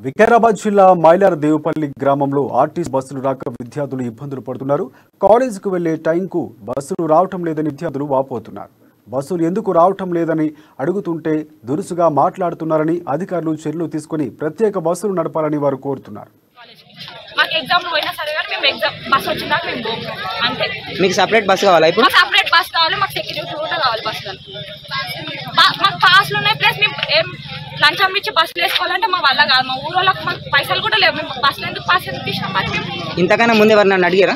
వికారాబాద్ జిల్లా మైలార్ దేవుపల్లి గ్రామంలో ఆర్టీసీ బస్సులు రాక విద్యార్థులు ఇబ్బందులు పడుతున్నారు. కాలేజీకి వెళ్లే టైంకు బస్సులు రావటం లేదని విద్యార్థులు వాపోతున్నారు. బస్సులు ఎందుకు రావటం లేదని అడుగుతుంటే దురుసుగా మాట్లాడుతున్నారని అధికారులు చర్యలు తీసుకుని ప్రత్యేక బస్సులు నడపాలని వారు కోరుతున్నారు. మాకు ఎగ్జామ్ పోయినా సరే కానీ మేము ఎగ్జామ్ బస్ వచ్చినాక మేము పోము అంతే. మీకు సపరేట్ బస్ కావాలా? ఇప్పుడు సపరేట్ బస్ కావాలి, మాకు సెక్యూరిటీ కూడా కావాలి. బస్సులు మాకు పాస్లు ఉన్నాయి, ప్లస్ మేము ఏం లంచం ఇచ్చి బస్సులు వేసుకోవాలంటే మా వల్ల కాదు. మా ఊరోళ్ళకి మాకు పైసలు కూడా లేవు. మేము బస్సులు ఎందుకు పాస్ ఎందుకు తీసినాం? మరి మేము ఇంతకన్నా ముందు ఎవరు నన్ను అడిగారా?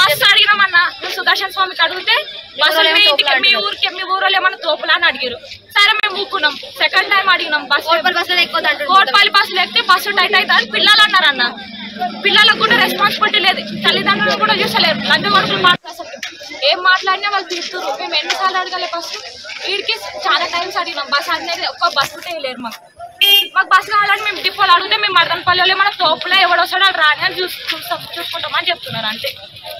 బస్సు అడిగినామన్నా. సుదర్శన్ స్వామికి అడిగితే బస్సులు మీ ఊరికి మీ ఊరోళ్ళు ఏమన్నా తోపులా అని అడిగారు. సరే మేము ఊక్కున్నాం. సెకండ్ టైం అడిగినాం కోట్పల్లి బస్సులు ఎక్కితే బస్సు టైట్ అవుతుంది పిల్లలు అన్నారన్న. పిల్లలకు కూడా రెస్పాన్సిబిలిటీ లేదు, తల్లిదండ్రులు కూడా చూసలేరు. లంచ వరకు ఏం మాట్లాడినా వాళ్ళు తీరుతున్నారు. మేము ఎన్నిసార్లు అడగాలి బస్సు? వీడికి చాలా టైమ్స్ అడిగినాం. బస్సు అనేది ఒక్క బస్సు ఉంటే లేరు. మాకు బస్సు కావాలని మేము డిపోలు అడిగితే మేము మర్దనపల్లిలో ఏమన్నా తోపులో ఎవడొస్తాడో వాళ్ళు రాని అని చూసుకుంటామని చెప్తున్నారు అంతే.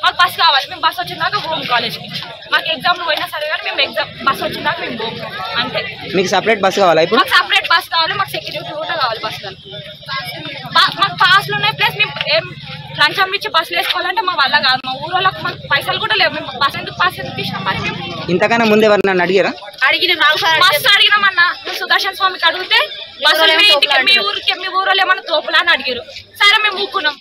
మాకు బస్సు కావాలి, మేము బస్సు వచ్చినాక హోమ్ కాలేజ్కి. మాకు ఎగ్జామ్లు పోయినా సరే కానీ మేము ఎగ్జామ్ బస్సు వచ్చినాక మేము పోము అంతే. మీకు సపరేట్ బస్ కావాలా? ఇప్పుడు మాకు సపరేట్ బస్ కావాలి, మాకు సెక్యూరిటీ కూడా కావాలి. బస్సులు మాకు పాస్లు ఉన్నాయి, ప్లస్ మేము ఏం లంచం ఇచ్చి బస్సులు వేసుకోవాలంటే మా వల్ల కాదు. మా ఊరోళ్ళకి మాకు పైసలు కూడా లేవు. మేము బస్సు ఎందుకు పాస్ ఎందుకు తీసినాం? మరి మేము ఇంతకన్నా ముందు ఎవరు నన్ను అడిగారా? బస్సు అడిగినామన్నా. సుదర్శన్ స్వామికి అడిగితే బస్సులు మీ ఊరికి మీ ఊరోళ్ళు ఏమన్నా తోపులా అని అడిగారు. సరే మేము ఊక్కున్నాం.